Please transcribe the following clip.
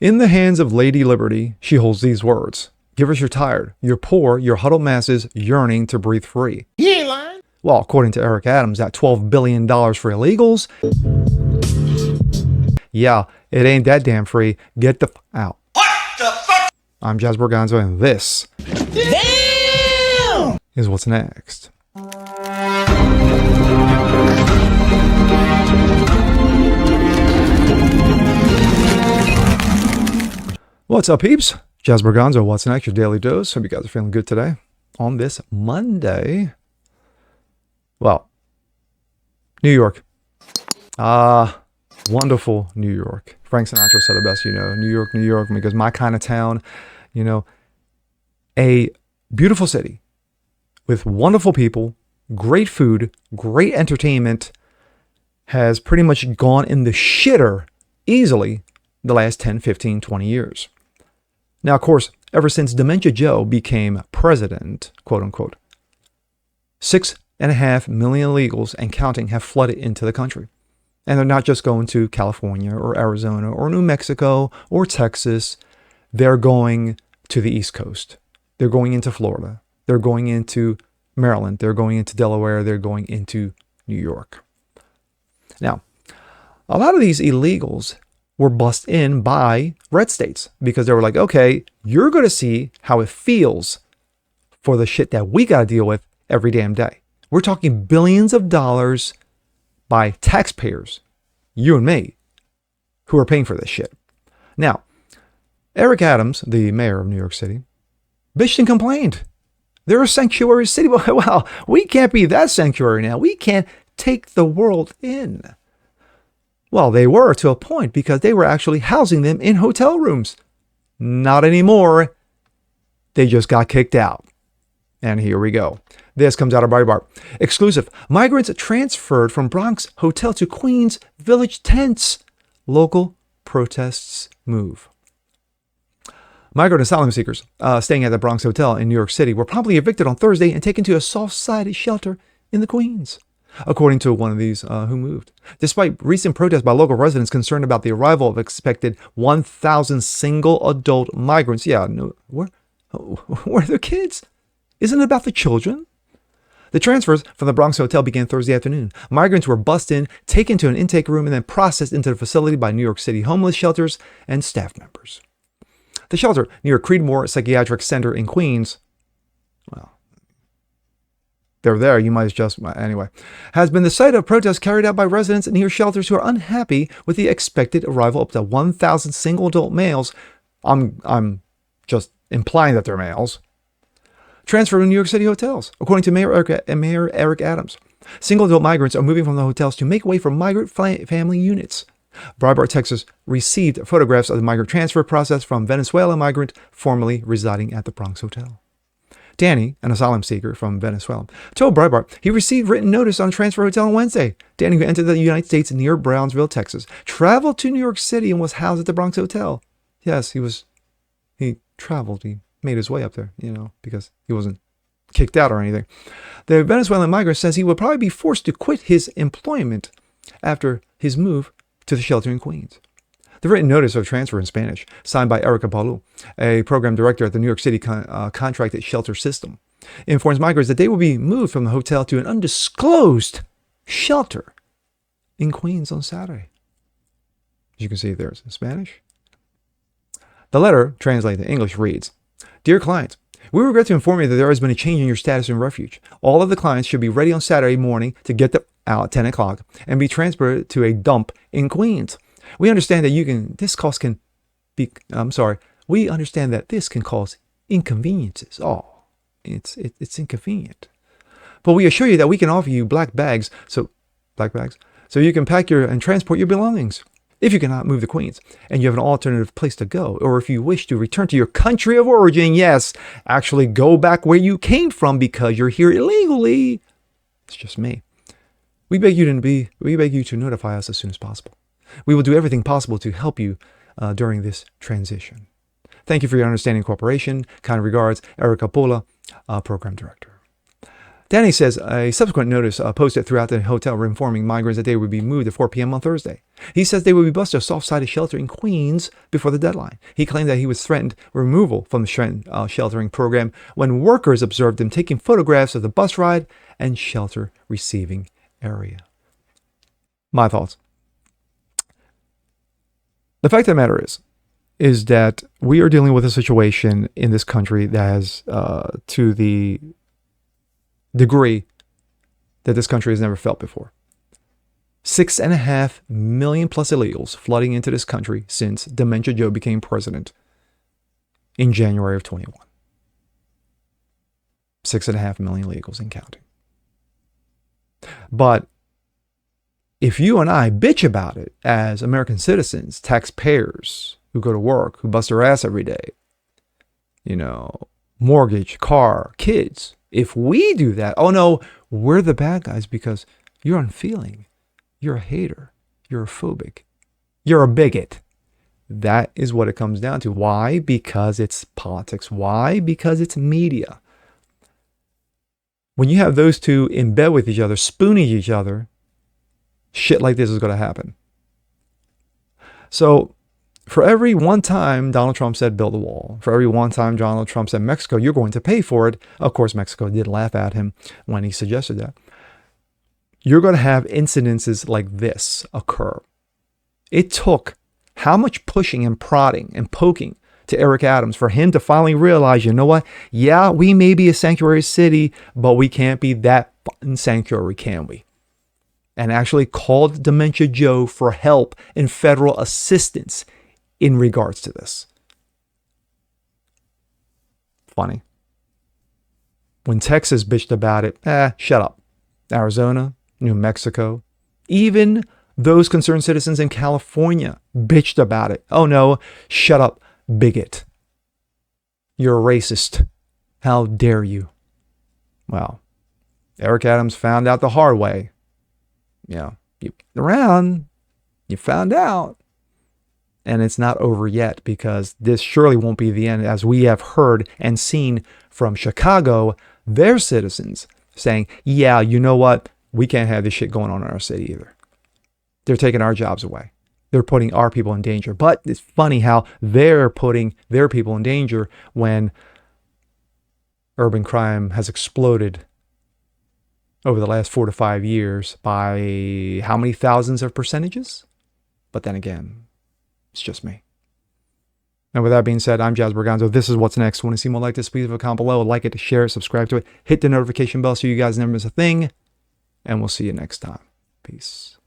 In the hands of Lady Liberty, she holds these words. Give us your tired, your poor, your huddled masses yearning to breathe free. He ain't lying. Well, according to Eric Adams, that $12 billion for illegals, yeah, it ain't that damn free. Get the out. What the fuck? I'm Jazz Borganzo, and this Damn! is what's next. What's up, peeps? Jazz Borganzo, what's next? Your daily dose. Hope you guys are feeling good today on this Monday. Well, New York. Wonderful New York. Frank Sinatra said it best, New York, New York, because my kind of town, a beautiful city with wonderful people, great food, great entertainment, has pretty much gone in the shitter easily the last 10, 15, 20 years. Now, of course, ever since Dementia Joe became president, quote unquote, 6.5 million illegals and counting have flooded into the country. And they're not just going to California or Arizona or New Mexico or Texas. They're going to the East Coast. They're going into Florida. They're going into Maryland. They're going into Delaware. They're going into New York. Now, a lot of these illegals were bussed in by red states because they were like, okay, you're going to see how it feels for the shit that we got to deal with every damn day. We're talking billions of dollars by taxpayers, you and me, who are paying for this shit. Now, Eric Adams, the mayor of New York City, bitched and complained. They're a sanctuary city. Well, we can't be that sanctuary now. We can't take the world in. Well, they were to a point because they were actually housing them in hotel rooms. Not anymore. They just got kicked out. And here we go. This comes out of Breitbart. Exclusive. Migrants transferred from Bronx hotel to Queens village tents. Local protests move. Migrant asylum seekers staying at the Bronx Hotel in New York City were promptly evicted on Thursday and taken to a soft-sided shelter in the Queens, according to one of these who moved. Despite recent protests by local residents concerned about the arrival of expected 1,000 single adult migrants. Yeah, no, where are their kids? Isn't it about the children? The transfers from the Bronx Hotel began Thursday afternoon. Migrants were bussed in, taken to an intake room, and then processed into the facility by New York City homeless shelters and staff members. The shelter near Creedmoor Psychiatric Center in Queens, well, they're there, you might just, anyway, has been the site of protests carried out by residents near shelters who are unhappy with the expected arrival of up to 1,000 single adult males. I'm just implying that they're males. Transferred to New York City hotels, according to Mayor Eric Adams. Single adult migrants are moving from the hotels to make way for migrant family units. Breitbart, Texas, received photographs of the migrant transfer process from Venezuelan migrant formerly residing at the Bronx Hotel. Danny, an asylum seeker from Venezuela, told Breitbart he received written notice on transfer hotel on Wednesday. Danny, who entered the United States near Brownsville, Texas, traveled to New York City and was housed at the Bronx Hotel. Yes, he traveled. He made his way up there, because he wasn't kicked out or anything. The Venezuelan migrant says he would probably be forced to quit his employment after his move to the shelter in Queens. The written notice of transfer in Spanish, signed by Erica Palu, a program director at the New York City contracted shelter system, informs migrants that they will be moved from the hotel to an undisclosed shelter in Queens on Saturday. As you can see, there's in Spanish. The letter, translated to English, reads, Dear clients, we regret to inform you that there has been a change in your status in refuge. All of the clients should be ready on Saturday morning to get out at 10 o'clock and be transferred to a dump in Queens. We understand that we understand that this can cause inconveniences. Oh, it's inconvenient. But we assure you that we can offer you black bags, so you can pack and transport your belongings. If you cannot move to Queens and you have an alternative place to go, or if you wish to return to your country of origin, yes, actually go back where you came from because you're here illegally. It's just me. We beg you to notify us as soon as possible. We will do everything possible to help you during this transition. Thank you for your understanding and cooperation. Kind regards, Erica Pola, Program Director. Danny says a subsequent notice posted throughout the hotel informing migrants that they would be moved at 4 p.m. on Thursday. He says they would be bused to a soft-sided shelter in Queens before the deadline. He claimed that he was threatened removal from the sheltering program when workers observed him taking photographs of the bus ride and shelter receiving area. My thoughts. The fact of the matter is that we are dealing with a situation in this country that has, to the degree that this country has never felt before. 6.5 million plus illegals flooding into this country since Dementia Joe became president in January of 21. 6.5 million illegals and counting. But if you and I bitch about it as American citizens, taxpayers who go to work, who bust their ass every day, mortgage, car, kids, if we do that, oh no, we're the bad guys because you're unfeeling, you're a hater, you're a phobic, you're a bigot. That is what it comes down to. Why? Because it's politics. Why? Because it's media. When you have those two in bed with each other, spooning each other, shit like this is going to happen. So, for every one time Donald Trump said build a wall, for every one time Donald Trump said Mexico, you're going to pay for it. Of course, Mexico did laugh at him when he suggested that. You're going to have incidences like this occur. It took how much pushing and prodding and poking to Eric Adams for him to finally realize, you know what? Yeah, we may be a sanctuary city, but we can't be that sanctuary, can we? And actually called Dementia Joe for help and federal assistance in regards to this. Funny. When Texas bitched about it, shut up. Arizona, New Mexico, even those concerned citizens in California bitched about it. Oh no, shut up, bigot. You're a racist. How dare you? Well, Eric Adams found out the hard way. You around, you found out. And it's not over yet because this surely won't be the end, as we have heard and seen from Chicago, their citizens saying, yeah, you know what? We can't have this shit going on in our city either. They're taking our jobs away. They're putting our people in danger. But it's funny how they're putting their people in danger when urban crime has exploded over the last 4 to 5 years by how many thousands of percentages? But then again, it's just me. And with that being said, I'm Jazz Berganzo. This is What's Next. Want to see more like this? Please leave a comment below. Like it, share it, subscribe to it. Hit the notification bell so you guys never miss a thing. And we'll see you next time. Peace.